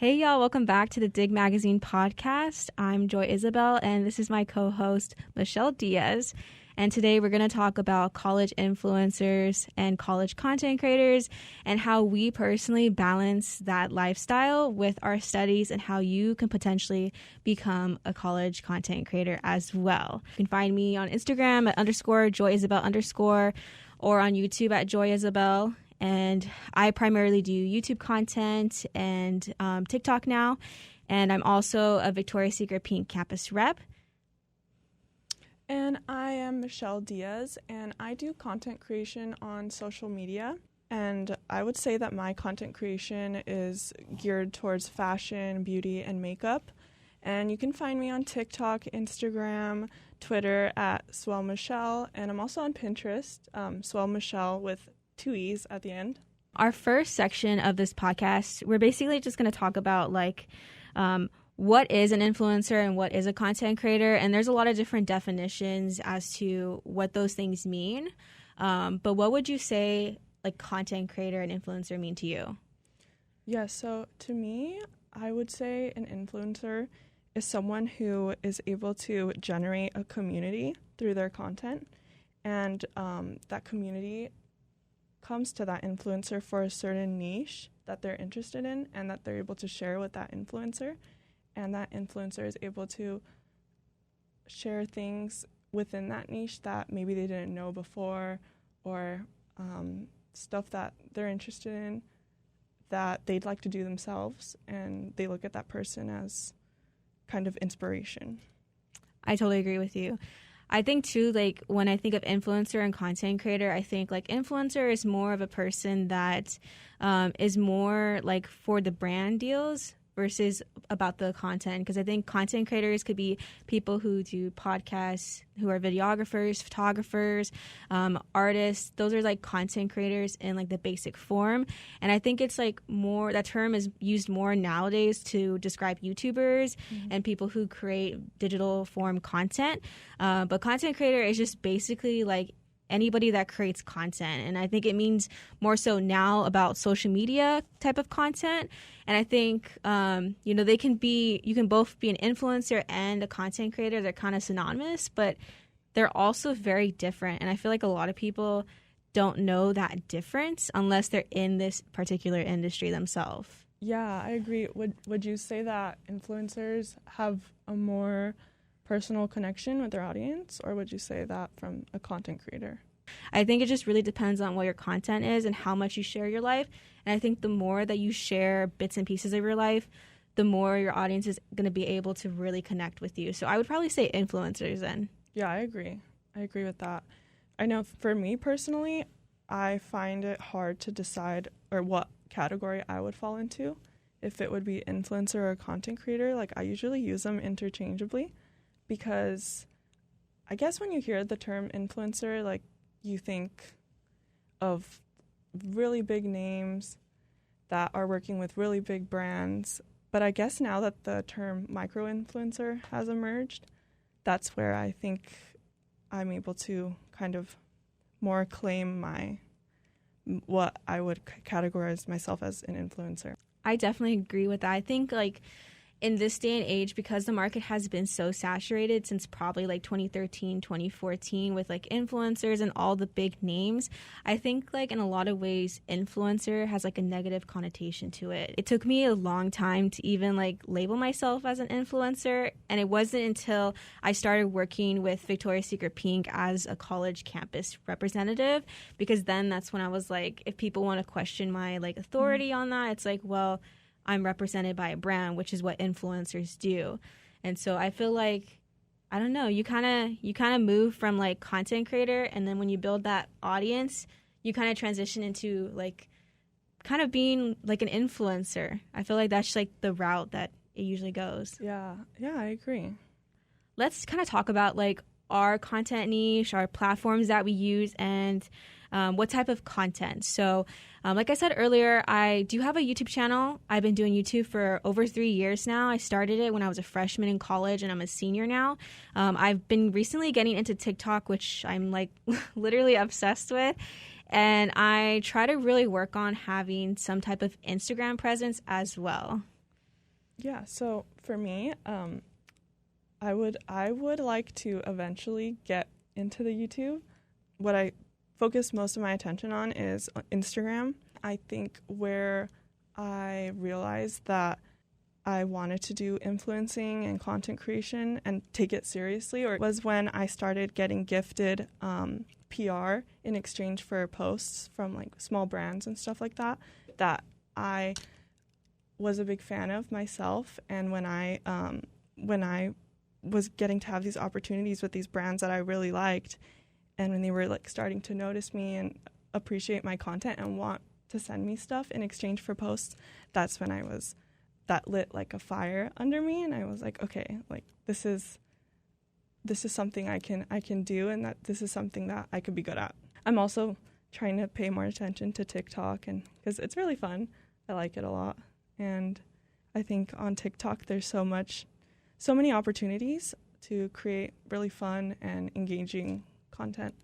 Hey y'all, welcome back to the Dig Magazine podcast. I'm JoyIsabel and this is my co-host Michelle Diaz. And today we're going to talk about college influencers and college content creators and how we personally balance that lifestyle with our studies and how you can potentially become a college content creator as well. You can find me on Instagram at _JoyIsabel_ or on YouTube at JoyIsabel. And I primarily do YouTube content and TikTok now. And I'm also a Victoria's Secret Pink campus rep. And I am Michelle Diaz, and I do content creation on social media. And I would say that my content creation is geared towards fashion, beauty, and makeup. And you can find me on TikTok, Instagram, Twitter at CSULB, and I'm also on Pinterest, CSULB with 2 E's at the end. Our first section of this podcast, we're basically just going to talk about what is an influencer and what is a content creator. And there's a lot of different definitions as to what those things mean. But what would you say content creator and influencer mean to you? Yeah, so to me, I would say an influencer is someone who is able to generate a community through their content. And that community comes to that influencer for a certain niche that they're interested in and that they're able to share with that influencer. And that influencer is able to share things within that niche that maybe they didn't know before, or stuff that they're interested in that they'd like to do themselves, and they look at that person as kind of inspiration. I totally agree with you. I think, too, when I think of influencer and content creator, I think, influencer is more of a person that is more, for the brand deals versus about the content. Because I think content creators could be people who do podcasts, who are videographers, photographers, artists. Those are, content creators in, the basic form. And I think it's, more, that term is used more nowadays to describe YouTubers and people who create digital form content. But content creator is just basically, anybody that creates content. And I think it means more so now about social media type of content. And I think, you can both be an influencer and a content creator. They're kind of synonymous, but they're also very different. And I feel like a lot of people don't know that difference unless they're in this particular industry themselves. Yeah, I agree. Would you say that influencers have a more personal connection with their audience, or would you say that from a content creator? I think it just really depends on what your content is and how much you share your life. And I think the more that you share bits and pieces of your life, the more your audience is going to be able to really connect with you. So I would probably say influencers then. Yeah, I agree. I agree with that. I know for me personally, I find it hard to decide or what category I would fall into, if it would be influencer or content creator. I usually use them interchangeably, because I guess when you hear the term influencer, you think of really big names that are working with really big brands. But I guess now that the term micro-influencer has emerged, that's where I think I'm able to kind of more claim what I would categorize myself as an influencer. I definitely agree with that. I think, in this day and age, because the market has been so saturated since probably 2013, 2014 with influencers and all the big names, I think in a lot of ways influencer has a negative connotation to it. It took me a long time to even label myself as an influencer, and it wasn't until I started working with Victoria's Secret Pink as a college campus representative, because then that's when I was if people want to question my authority on that, it's well, I'm represented by a brand, which is what influencers do. And so I feel I don't know, you kind of move from content creator, and then when you build that audience, you kind of transition into kind of being an influencer. I feel that's the route that it usually goes. Yeah, I agree. Let's kind of talk about our content niche, our platforms that we use, and what type of content. So like I said earlier, I do have a YouTube channel. I've been doing YouTube for over 3 years now. I started it when I was a freshman in college, and I'm a senior now. I've been recently getting into TikTok, which I'm literally obsessed with. And I try to really work on having some type of Instagram presence as well. Yeah, so for me, I would like to eventually get into the YouTube. What I focus most of my attention on is Instagram. I think where I realized that I wanted to do influencing and content creation and take it seriously, or was when I started getting gifted PR in exchange for posts from like small brands and stuff like that, that I was a big fan of myself. And when I was getting to have these opportunities with these brands that I really liked, and when they were like starting to notice me and appreciate my content and want to send me stuff in exchange for posts, that's when that lit like a fire under me, and I was like, okay, like this is something I can do, and that this is something that I could be good at. I'm also trying to pay more attention to TikTok, and because it's really fun. I like it a lot. And I think on TikTok there's so many opportunities to create really fun and engaging content.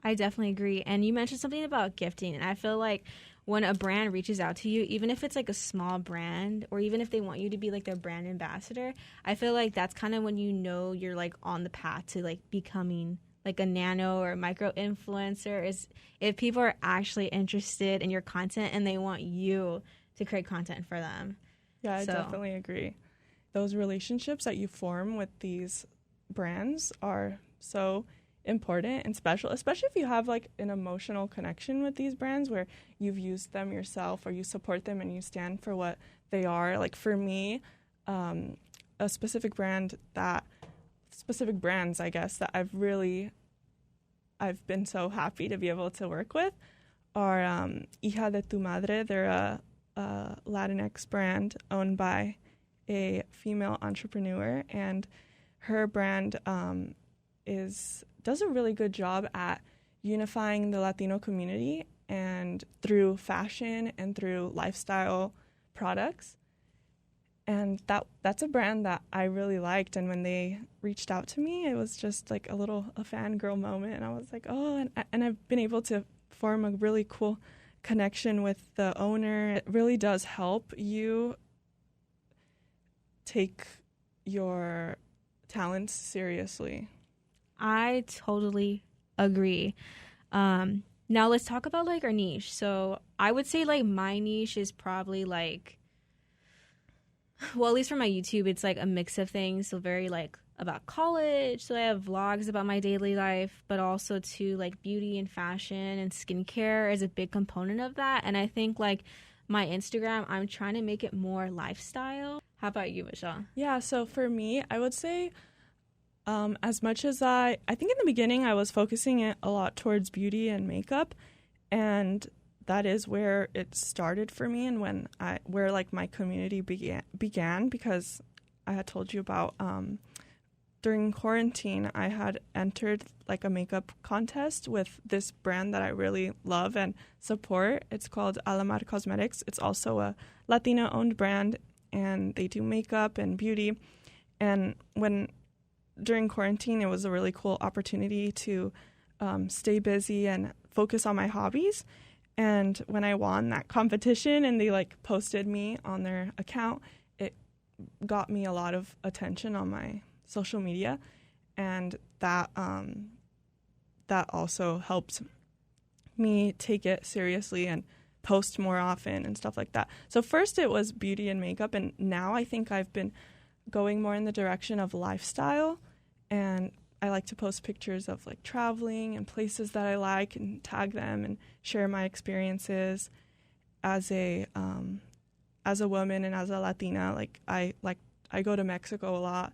I definitely agree. And you mentioned something about gifting, and I feel like when a brand reaches out to you, even if it's like a small brand, or even if they want you to be like their brand ambassador, I feel like that's kind of when you know you're like on the path to like becoming like a nano or micro influencer, is if people are actually interested in your content and they want you to create content for them. Yeah, I definitely agree. Those relationships that you form with these brands are so important and special, especially if you have like an emotional connection with these brands where you've used them yourself or you support them and you stand for what they are. Like for me, a specific brands, I guess, that I've been so happy to be able to work with are Hija de tu Madre. They're a Latinx brand owned by a female entrepreneur, and her brand does a really good job at unifying the Latino community, and through fashion and through lifestyle products. And that's a brand that I really liked, and when they reached out to me, it was just like a fangirl moment, and I was like, oh, and I've been able to form a really cool connection with the owner. It really does help you take your talents seriously. I totally agree. Now let's talk about like our niche. So I would say like my niche is probably like, well, at least for my YouTube, it's like a mix of things. So very like about college. So I have vlogs about my daily life, but also too like beauty and fashion and skincare is a big component of that. And I think like my Instagram, I'm trying to make it more lifestyle. How about you, Michelle? Yeah, so for me, I would say as much as I think in the beginning I was focusing it a lot towards beauty and makeup, and that is where it started for me, and where like my community began, because I had told you about during quarantine I had entered like a makeup contest with this brand that I really love and support. It's called Alamar Cosmetics. It's also a Latina owned brand, and they do makeup and beauty. And during quarantine, it was a really cool opportunity to stay busy and focus on my hobbies. And when I won that competition and they like posted me on their account, it got me a lot of attention on my social media, and that also helped me take it seriously and post more often and stuff like that. So first it was beauty and makeup, and now I think I've been going more in the direction of lifestyle, and I like to post pictures of like traveling and places that I like and tag them and share my experiences as a woman and as a Latina. Like I go to Mexico a lot,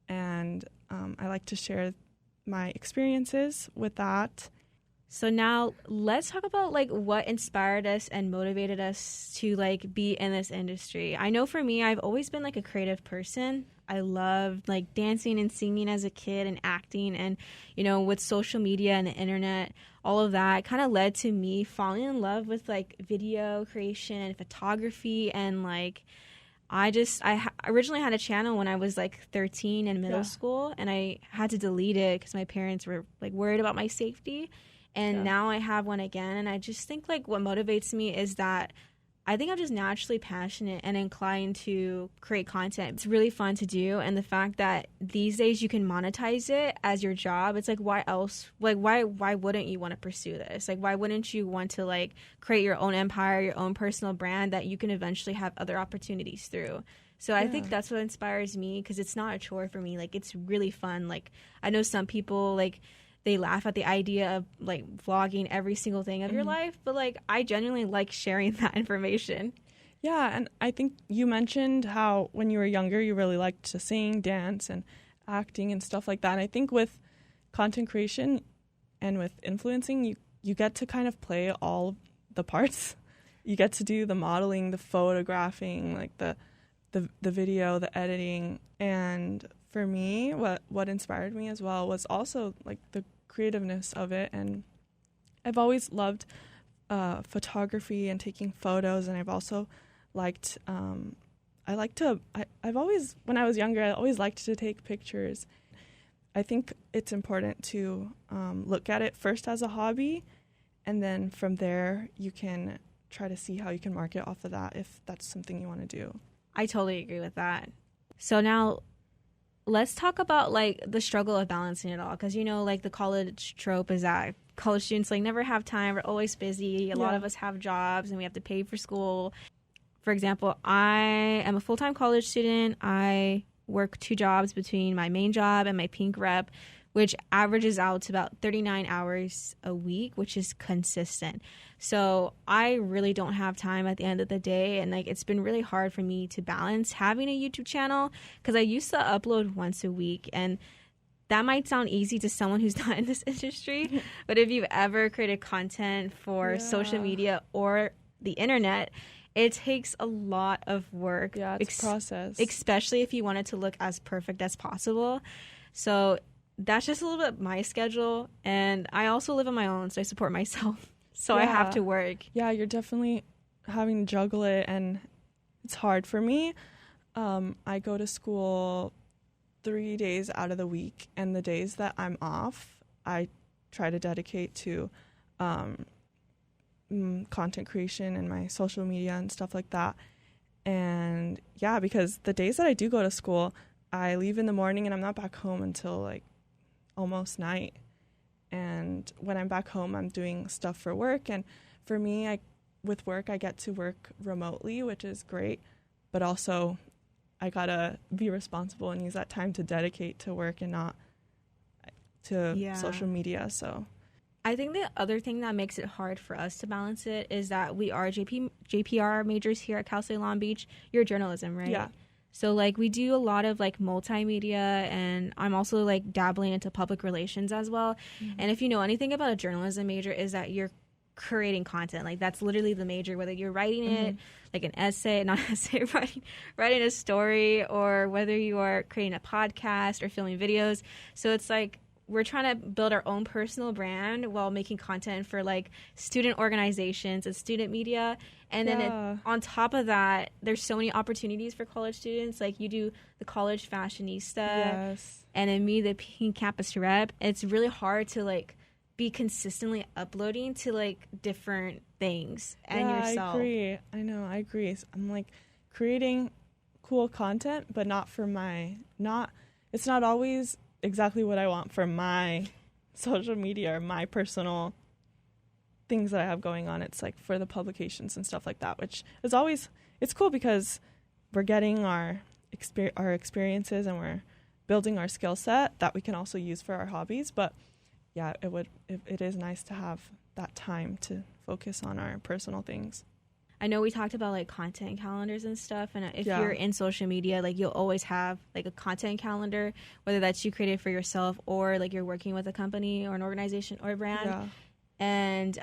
and I like to share my experiences with that. So now let's talk about like what inspired us and motivated us to like be in this industry. I know for me, I've always been like a creative person. I loved like dancing and singing as a kid and acting, and you know, with social media and the internet, all of that kind of led to me falling in love with like video creation and photography. And like I originally had a channel when I was like 13 in middle school, and I had to delete it because my parents were like worried about my safety. And now I have one again, and I just think like what motivates me is that I think I'm just naturally passionate and inclined to create content. It's really fun to do. And the fact that these days you can monetize it as your job, it's like, why else? Like, why wouldn't you want to pursue this? Like, why wouldn't you want to like create your own empire, your own personal brand that you can eventually have other opportunities through? So I think that's what inspires me, because it's not a chore for me. Like, it's really fun. Like, I know some people, like, they laugh at the idea of like vlogging every single thing of your life, but like I genuinely like sharing that information. Yeah, and I think you mentioned how when you were younger you really liked to sing, dance, and acting and stuff like that. And I think with content creation and with influencing, you get to kind of play all the parts. You get to do the modeling, the photographing, like the video, the editing. And for me, what inspired me as well was also like the creativeness of it. And I've always loved photography and taking photos, and I've also liked when I was younger, I always liked to take pictures. I think it's important to look at it first as a hobby, and then from there you can try to see how you can market off of that if that's something you want to do. I totally agree with that. So now let's talk about like the struggle of balancing it all, because you know, like the college trope is that college students like never have time. We're always busy. A lot of us have jobs and we have to pay for school. For example, I am a full-time college student. I work 2 jobs between my main job and my pink rep, which averages out to about 39 hours a week, which is consistent. So I really don't have time at the end of the day. And like, it's been really hard for me to balance having a YouTube channel, because I used to upload once a week. And that might sound easy to someone who's not in this industry. But if you've ever created content for social media or the internet, it takes a lot of work. Yeah, it's a process. Especially if you want it to look as perfect as possible. So that's just a little bit my schedule. And I also live on my own, so I support myself. So I have to work. Yeah, you're definitely having to juggle it, and it's hard. For me, I go to school 3 days out of the week, and the days that I'm off, I try to dedicate to content creation and my social media and stuff like that. And yeah, because the days that I do go to school, I leave in the morning and I'm not back home until like almost night. And when I'm back home, I'm doing stuff for work. And for me, with work, I get to work remotely, which is great. But also, I gotta be responsible and use that time to dedicate to work and not to social media. So I think the other thing that makes it hard for us to balance it is that we are JPR majors here at Cal State Long Beach. You're journalism, right? Yeah. So, like, we do a lot of, like, multimedia, and I'm also, like, dabbling into public relations as well. Mm-hmm. And if you know anything about a journalism major, is that you're creating content. Like, that's literally the major, whether you're writing it, like an essay, not essay, writing a story, or whether you are creating a podcast or filming videos. So it's like, we're trying to build our own personal brand while making content for like student organizations and student media. And then on top of that, there's so many opportunities for college students. Like you do the college fashionista, and then me, the pink campus rep. It's really hard to like be consistently uploading to like different things and yourself. I agree. I agree. I'm like creating cool content, but not for it's not always exactly what I want for my social media or my personal things that I have going on. It's like for the publications and stuff like that, which is always, it's cool because we're getting our experiences and we're building our skill set that we can also use for our hobbies. But yeah, it is nice to have that time to focus on our personal things. I know we talked about like content calendars and stuff, and if you're in social media, like you'll always have like a content calendar, whether that's you created for yourself or like you're working with a company or an organization or a brand. And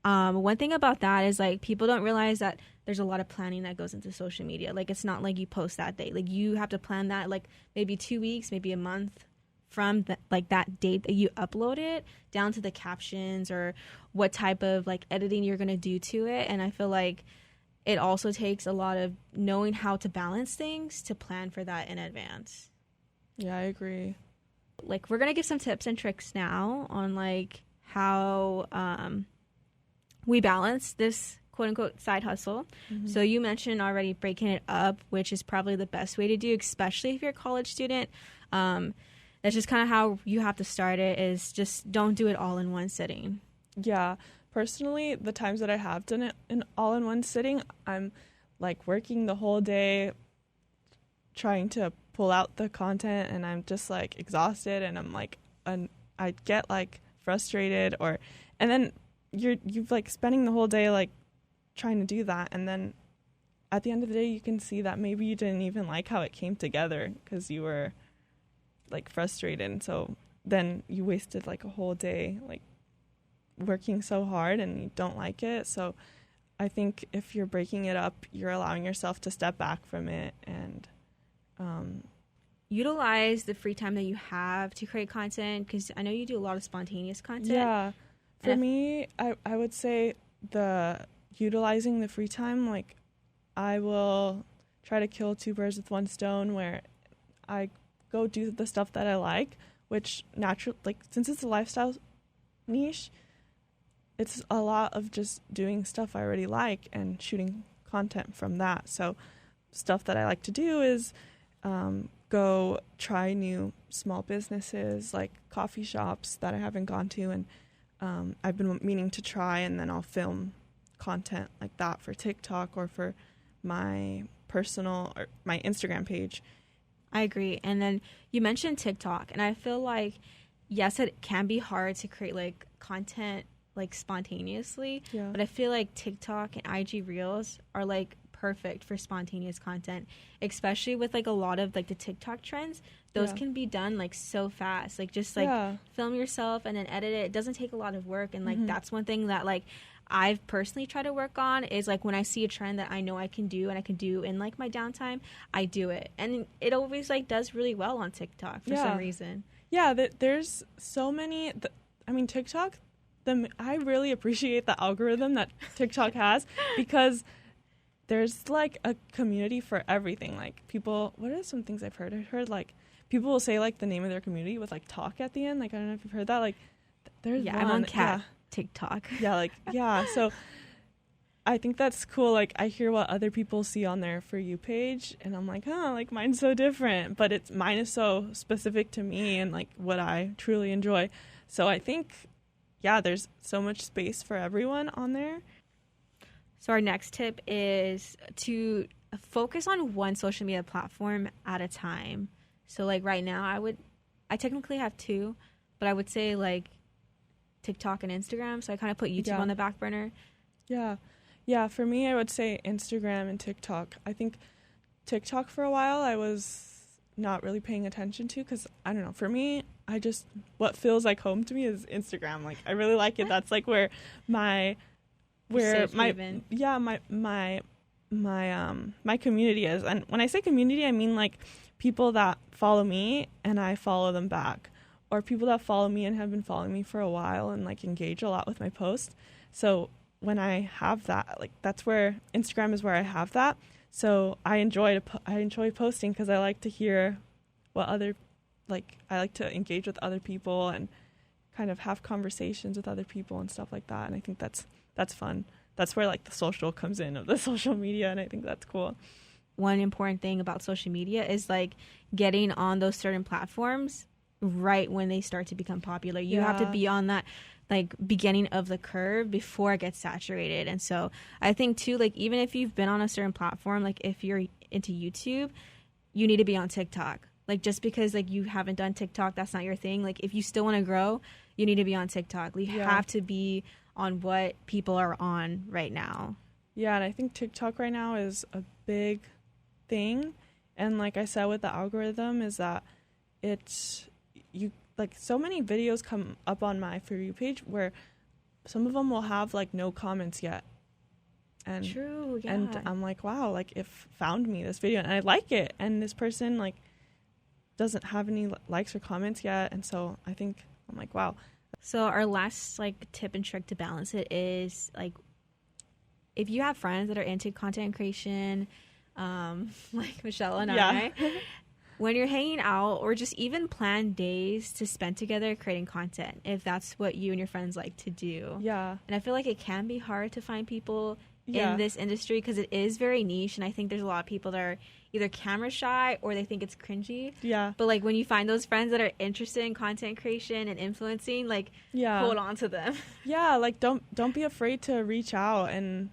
one thing about that is like people don't realize that there's a lot of planning that goes into social media. Like it's not like you post that day. Like you have to plan that like maybe 2 weeks, maybe a month from that date that you upload it, down to the captions or what type of like editing you're going to do to it. And I feel like it also takes a lot of knowing how to balance things to plan for that in advance. Yeah, I agree. Like we're going to give some tips and tricks now on like how we balance this quote unquote side hustle. So you mentioned already breaking it up, which is probably the best way to do, especially if you're a college student. That's just kind of how you have to start it, is just don't do it all in one sitting. Yeah. Personally, the times that I have done it all in one sitting, I'm like working the whole day trying to pull out the content, and I'm just like exhausted, and I'm like, I get like frustrated, and then you've like spending the whole day like trying to do that, and then at the end of the day you can see that maybe you didn't even like how it came together because you were like frustrated, and so then you wasted like a whole day like working so hard and you don't like it. So I think if you're breaking it up, you're allowing yourself to step back from it and utilize the free time that you have to create content, because I know you do a lot of spontaneous content. Yeah. For me, I would say utilizing the free time, like I will try to kill two birds with one stone, where I go do the stuff that I like, which naturally, like since it's a lifestyle niche, it's a lot of just doing stuff I already like and shooting content from that. So stuff that I like to do is go try new small businesses, like coffee shops that I haven't gone to, and I've been meaning to try, and then I'll film content like that for TikTok or for my personal or my Instagram page. I agree. And then you mentioned TikTok, and I feel like, yes, it can be hard to create like content like spontaneously, but I feel like TikTok and IG Reels are like perfect for spontaneous content, especially with like a lot of like the TikTok trends. Those can be done like so fast, like just like film yourself and then edit it. It doesn't take a lot of work, and like that's one thing that like I've personally tried to work on, is like when I see a trend that I know I can do and I can do in like my downtime, I do it, and it always like does really well on TikTok for some reason. There's so many TikTok, I really appreciate the algorithm that TikTok has, because there's like a community for everything. Like people, what are some things I've heard? I've heard like people will say like the name of their community with like talk at the end. Like I don't know if you've heard that. Like there's one. I'm on cat TikTok. So I think that's cool. Like I hear what other people see on their For You page, and I'm like, like mine's so different, but mine is so specific to me and like what I truly enjoy. So I think, there's so much space for everyone on there. So our next tip is to focus on one social media platform at a time. So like right now I technically have two, but I would say like TikTok and Instagram. So I kind of put YouTube on the back burner. Yeah. For me, I would say Instagram and TikTok. I think TikTok for a while I was not really paying attention to, because I don't know, for me, what feels like home to me is Instagram. Like I really like it. That's like where my community is. And when I say community, I mean like people that follow me and I follow them back, or people that follow me and have been following me for a while and like engage a lot with my posts. So when I have that, like that's where Instagram is, where I have that. So I enjoy posting, because I like to hear what I like to engage with other people and kind of have conversations with other people and stuff like that. And I think that's fun. That's where like the social comes in, of the social media, and I think that's cool. One important thing about social media is like getting on those certain platforms right when they start to become popular. You have to be on that like beginning of the curve before it gets saturated. And so I think too, like even if you've been on a certain platform, like if you're into YouTube, you need to be on TikTok. Like just because like you haven't done TikTok, that's not your thing. Like if you still want to grow, you need to be on TikTok. You have to be on what people are on right now. Yeah, and I think TikTok right now is a big thing. And like I said with the algorithm, is that like so many videos come up on my For You page where some of them will have like no comments yet. And true, yeah. And I'm like, wow, like if found me this video and I like it, and this person like doesn't have any likes or comments yet, and so I think I'm like, wow. So our last like tip and trick to balance it is like if you have friends that are into content creation, like Michelle and I, when you're hanging out, or just even plan days to spend together creating content, if that's what you and your friends like to do. Yeah. And I feel like it can be hard to find people in this industry because it is very niche, and I think there's a lot of people that are either camera shy or they think it's cringy. Yeah. But like when you find those friends that are interested in content creation and influencing, like hold on to them. Yeah, like don't be afraid to reach out and,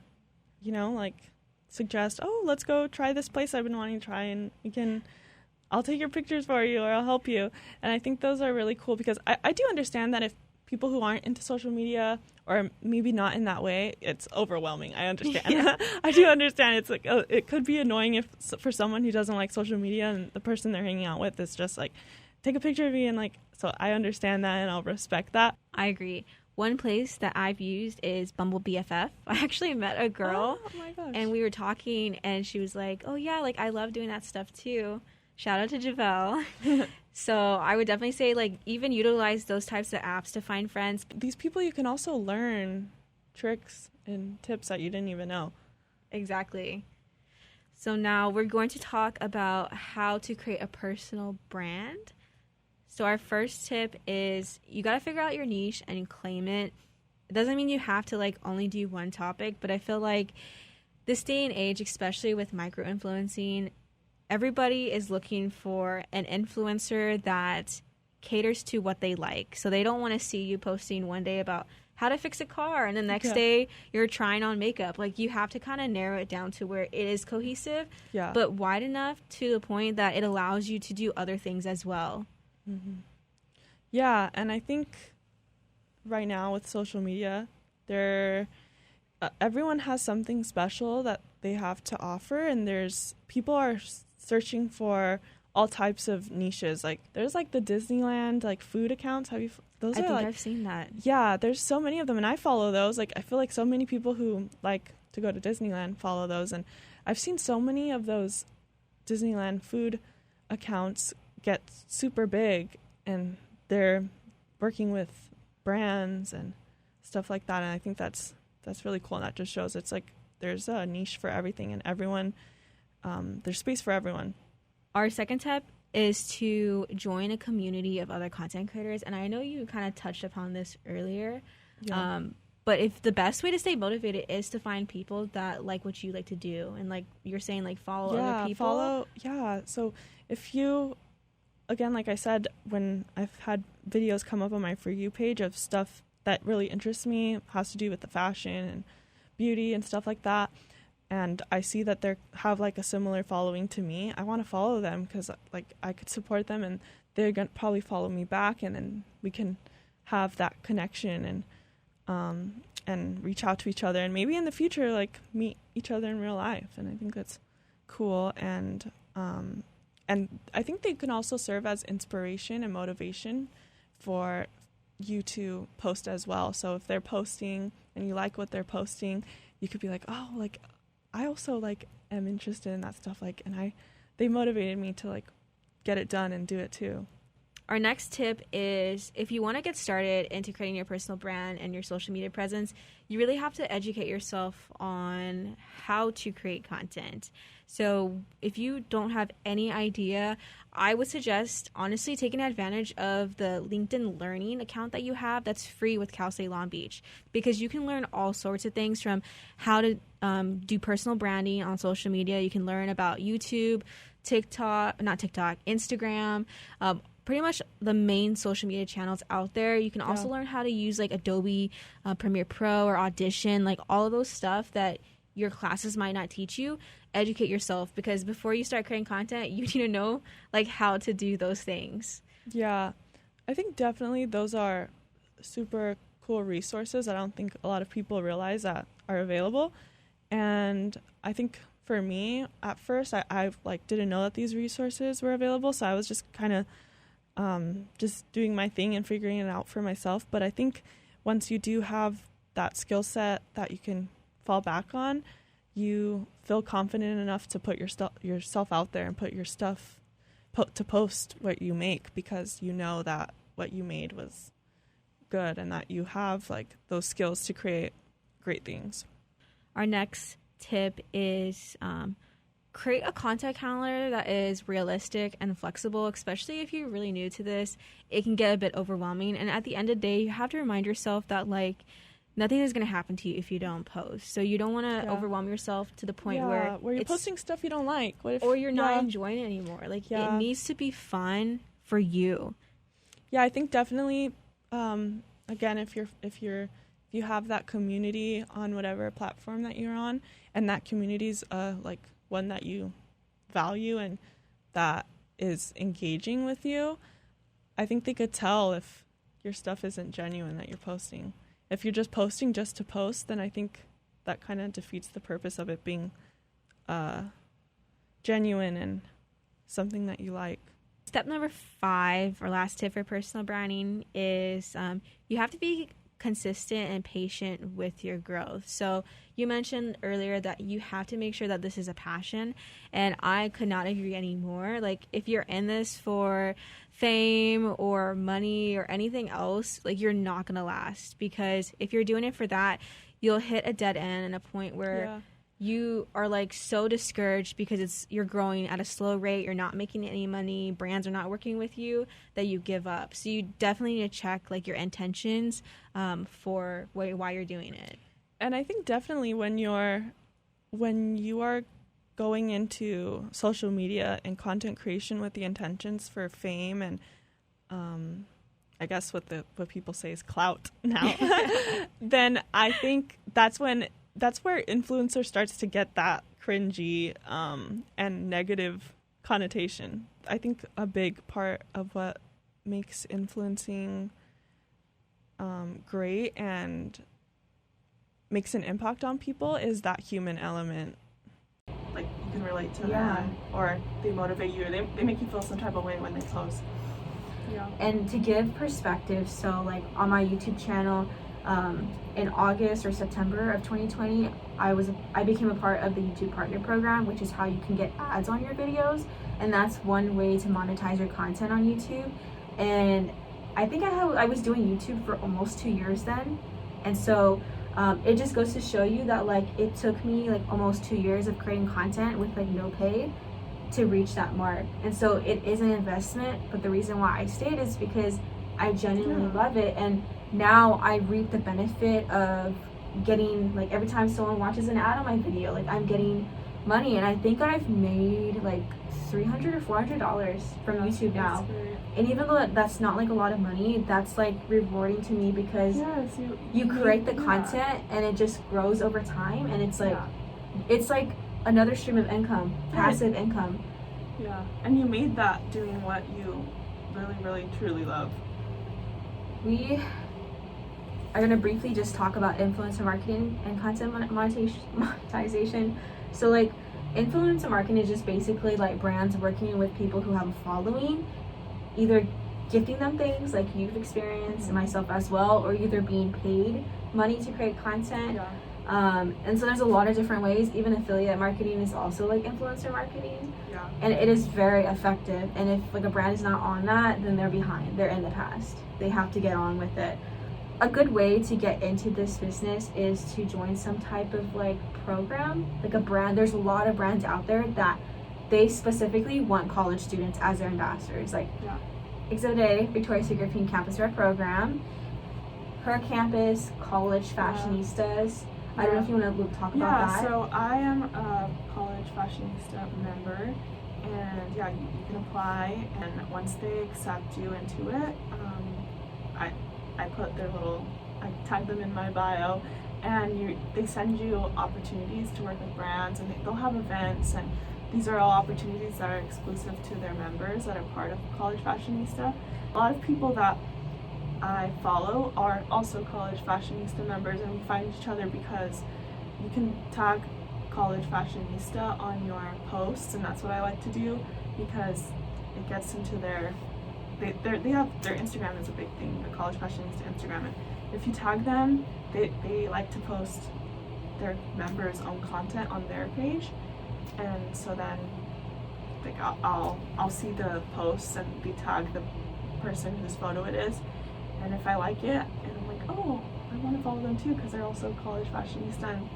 you know, like suggest, oh, let's go try this place I've been wanting to try, and I'll take your pictures for you, or I'll help you. And I think those are really cool because I do understand that if people who aren't into social media, or maybe not in that way, it's overwhelming. I understand. Yeah. I do understand. It's like, it could be annoying if for someone who doesn't like social media and the person they're hanging out with is just like, take a picture of me, and like, so I understand that and I'll respect that. I agree. One place that I've used is Bumble BFF. I actually met a girl, oh my gosh, and we were talking, and she was like, oh yeah, like I love doing that stuff too. Shout out to Javelle. So I would definitely say, like, even utilize those types of apps to find friends. These people, you can also learn tricks and tips that you didn't even know. Exactly. So now we're going to talk about how to create a personal brand. So our first tip is you got to figure out your niche and claim it. It doesn't mean you have to, like, only do one topic, but I feel like this day and age, especially with micro-influencing, everybody is looking for an influencer that caters to what they like. So they don't want to see you posting one day about how to fix a car and the next day you're trying on makeup. Like, you have to kind of narrow it down to where it is cohesive, but wide enough to the point that it allows you to do other things as well. Mm-hmm. Yeah, and I think right now with social media, everyone has something special that they have to offer, and people are searching for all types of niches. Like, there's like the Disneyland like food accounts. I think I've seen that. Yeah, there's so many of them, and I follow those. Like, I feel like so many people who like to go to Disneyland follow those, and I've seen so many of those Disneyland food accounts get super big, and they're working with brands and stuff like that. And I think that's really cool, and that just shows it's like there's a niche for everything, and everyone there's space for everyone. Our second tip is to join a community of other content creators, and I know you kind of touched upon this earlier. But if the best way to stay motivated is to find people that like what you like to do, and like you're saying, like follow other people. So if you, again, like I said, when I've had videos come up on my For You page of stuff that really interests me, has to do with the fashion and beauty and stuff like that, and I see that they have like a similar following to me, I want to follow them because like I could support them, and they're going to probably follow me back, and then we can have that connection and reach out to each other, and maybe in the future like meet each other in real life. And I think that's cool, and I think they can also serve as inspiration and motivation for you to post as well. So if they're posting and you like what they're posting, you could be like, oh, like I also like am interested in that stuff, like, and they motivated me to like get it done and do it too. Our next tip is, if you want to get started into creating your personal brand and your social media presence, you really have to educate yourself on how to create content. So if you don't have any idea, I would suggest honestly taking advantage of the LinkedIn Learning account that you have that's free with Cal State Long Beach, because you can learn all sorts of things from how to do personal branding on social media. You can learn about YouTube, Instagram, pretty much the main social media channels out there. You can also learn how to use like Adobe Premiere Pro or Audition, like all of those stuff that your classes might not teach you. Educate yourself, because before you start creating content, you need to know like how to do those things. Yeah, I think definitely those are super cool resources I don't think a lot of people realize that are available. And I think for me, at first, I like didn't know that these resources were available, so I was just kind of just doing my thing and figuring it out for myself. But I think once you do have that skill set that you can fall back on, you feel confident enough to put yourself out there and put your stuff to post what you make, because you know that what you made was good and that you have like those skills to create great things. Our next tip is create a content calendar that is realistic and flexible, especially if you're really new to this. It can get a bit overwhelming, and at the end of the day, you have to remind yourself that like nothing is going to happen to you if you don't post. So you don't want to overwhelm yourself to the point where you're posting stuff you don't like. What if, or you're not enjoying it anymore. Like, it needs to be fun for you. Yeah, I think definitely, again, if you have that community on whatever platform that you're on, and that community's like one that you value and that is engaging with you, I think they could tell if your stuff isn't genuine that you're posting. If you're just posting just to post, then I think that kind of defeats the purpose of it being genuine and something that you like. Step number 5, or last tip for personal branding, is you have to be consistent and patient with your growth. So you mentioned earlier that you have to make sure that this is a passion, and I could not agree anymore. Like, if you're in this for fame or money or anything else, like, you're not gonna last, because if you're doing it for that, you'll hit a dead end and a point where you are like so discouraged because you're growing at a slow rate, you're not making any money, brands are not working with you, that you give up. So you definitely need to check like your intentions for why you're doing it. And I think definitely when you are going into social media and content creation with the intentions for fame and I guess what people say is clout now, then I think that's where influencer starts to get that cringy and negative connotation. I think a big part of what makes influencing great and makes an impact on people is that human element. Like, you can relate to them, or they motivate you, or they make you feel some type of way when they post. Yeah. And to give perspective, so like on my YouTube channel, in August or September of 2020, I became a part of the YouTube Partner Program, which is how you can get ads on your videos, and that's one way to monetize your content on YouTube. And I think I was doing YouTube for almost 2 years then, and so it just goes to show you that like it took me like almost 2 years of creating content with like no pay to reach that mark. And so it is an investment, but the reason why I stayed is because I genuinely love it, and now I reap the benefit of getting, like, every time someone watches an ad on my video, like, I'm getting money, and I think I've made like $300 or $400 from YouTube now. And even though that's not like a lot of money, that's like rewarding to me, because you create the content and it just grows over time, and it's like another stream of income, passive income. Yeah, and you made that doing what you really, really, truly love. We are going to briefly just talk about influencer marketing and content monetization. So like, influencer marketing is just basically like brands working with people who have a following, either gifting them things like you've experienced and myself as well, or either being paid money to create content. And so there's a lot of different ways. Even affiliate marketing is also like influencer marketing, and it is very effective. And if like a brand is not on that, then they're behind, they're in the past. They have to get on with it. A good way to get into this business is to join some type of like program, like a brand. There's a lot of brands out there that they specifically want college students as their ambassadors, like Exhibit A, Victoria's Secret Pink Campus Rep program, her campus, college fashionistas. I don't know if you want to talk about that. Yeah, so I am a college fashionista member, and you can apply, and once they accept you into it, I put I tag them in my bio, and they send you opportunities to work with brands, and they'll have events, and these are all opportunities that are exclusive to their members that are part of College Fashionista. A lot of people that I follow are also College Fashionista members, and we find each other because you can tag College Fashionista on your posts, and that's what I like to do, because it gets into they have their Instagram is a big thing, the College Fashionista Instagram, and if you tag them, they like to post their members' own content on their page, and so then like I'll see the posts and they tag the person whose photo it is, and if I like it, and I'm like, oh, I want to follow them too, because they're also College Fashionista, and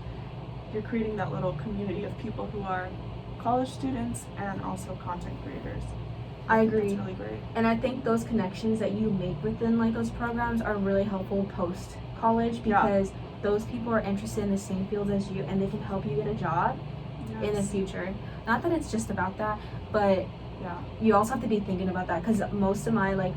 you're creating that little community of people who are college students and also content creators. I agree. It's really great. And I think those connections that you make within like those programs are really helpful post college, because those people are interested in the same field as you and they can help you get a job in the future. Not that it's just about that, but you also have to be thinking about that, because most of my like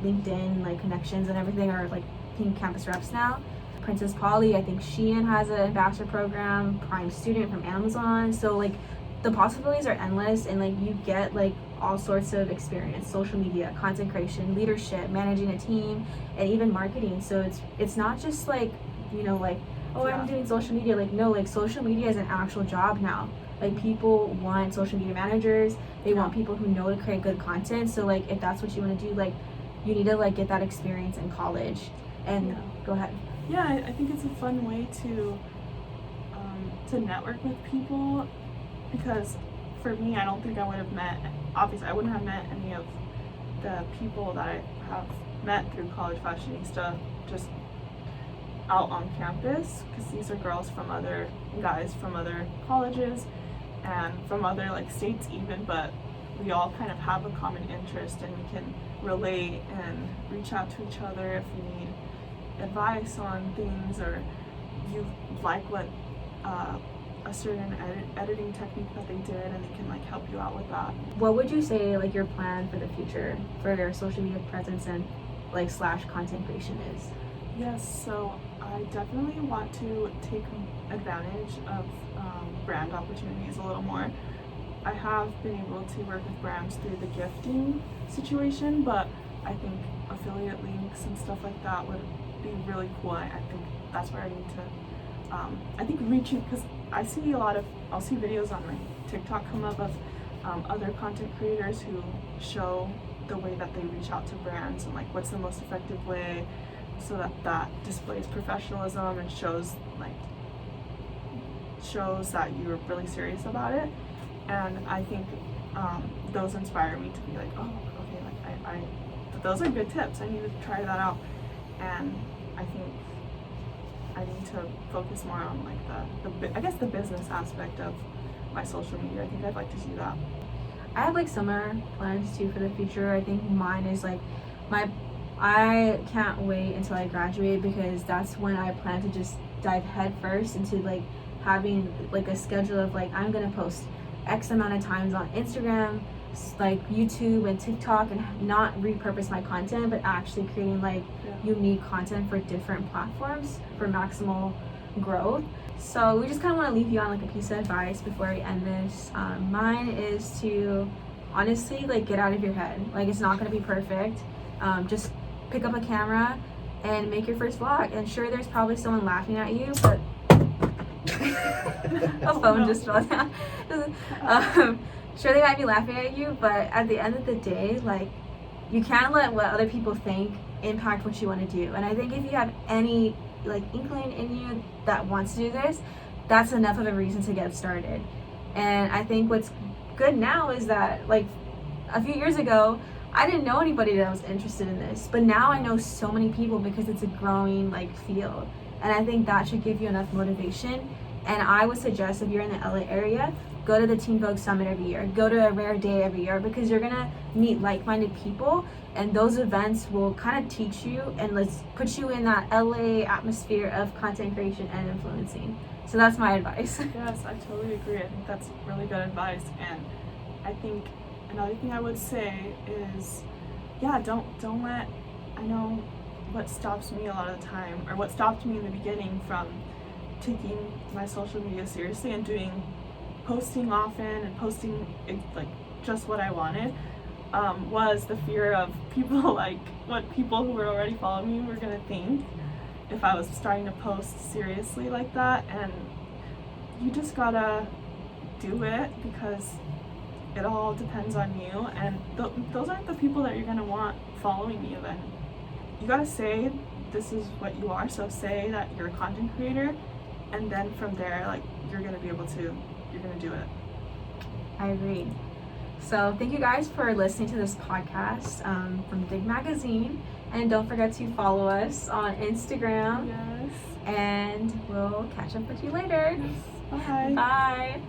LinkedIn like connections and everything are like being campus reps now. Princess Polly, I think Shein has an ambassador program, Prime Student from Amazon. So like the possibilities are endless, and like you get like all sorts of experience: social media, content creation, leadership, managing a team, and even marketing. So it's not just like, you know, like, oh, I'm doing social media. Like, no, like social media is an actual job now. Like people want social media managers, they want people who know to create good content. So like if that's what you want to do, like you need to like get that experience in college. And go ahead. Yeah, I think it's a fun way to network with people, because for me, I don't think I would have met, obviously I wouldn't have met any of the people that I have met through College Fashionista just out on campus, because these are guys from other colleges and from other like states even, but we all kind of have a common interest and we can relate and reach out to each other if we need advice on things, or you like what a certain editing technique that they did, and they can like help you out with that. What would you say like your plan for the future for your social media presence and like / content creation is? Yes, so I definitely want to take advantage of brand opportunities a little more. I have been able to work with brands through the gifting situation, but I think affiliate links and stuff like that would be really cool. I think that's where I need to I think reaching, because I'll see videos on my TikTok come up of other content creators who show the way that they reach out to brands and like what's the most effective way, so that displays professionalism and shows that you're really serious about it. And I think those inspire me to be like, oh, okay, like those are good tips. I need to try that out. And I think I need to focus more on like the business aspect of my social media. I think I'd like to do that. I have like summer plans too for the future. I think mine is like I can't wait until I graduate, because that's when I plan to just dive head first into like having like a schedule of like I'm gonna post X amount of times on Instagram, like YouTube and TikTok, and not repurpose my content, but actually creating like unique content for different platforms for maximal growth. So we just kind of want to leave you on like a piece of advice before we end this. Mine is to honestly like get out of your head. Like it's not going to be perfect. Just pick up a camera and make your first vlog. And sure, there's probably someone laughing at you, but a phone just fell down. Sure, they might be laughing at you, but at the end of the day, like you can't let what other people think impact what you want to do. And I think if you have any like inkling in you that wants to do this, that's enough of a reason to get started. And I think what's good now is that like a few years ago I didn't know anybody that was interested in this, but now I know so many people because it's a growing like field. And I think that should give you enough motivation. And I would suggest, if you're in the LA area, go to the Teen Vogue Summit every year, go to a Rare Day every year, because you're gonna meet like-minded people, and those events will kind of teach you and let's put you in that LA atmosphere of content creation and influencing. So that's my advice. Yes, I totally agree. I think that's really good advice. And I think another thing I would say is, don't let, I know what stops me a lot of the time, or what stopped me in the beginning from taking my social media seriously and posting often and posting like just what I wanted, was the fear of people, like what people who were already following me were gonna think if I was starting to post seriously like that. And you just gotta do it, because it all depends on you, and those aren't the people that you're gonna want following you. Then you gotta say this is what you are, so say that you're a content creator, and then from there, like you're gonna do it. I agree. So thank you guys for listening to this podcast from Dig Magazine, and don't forget to follow us on Instagram. Yes. And we'll catch up with you later. Yes. Bye. Bye.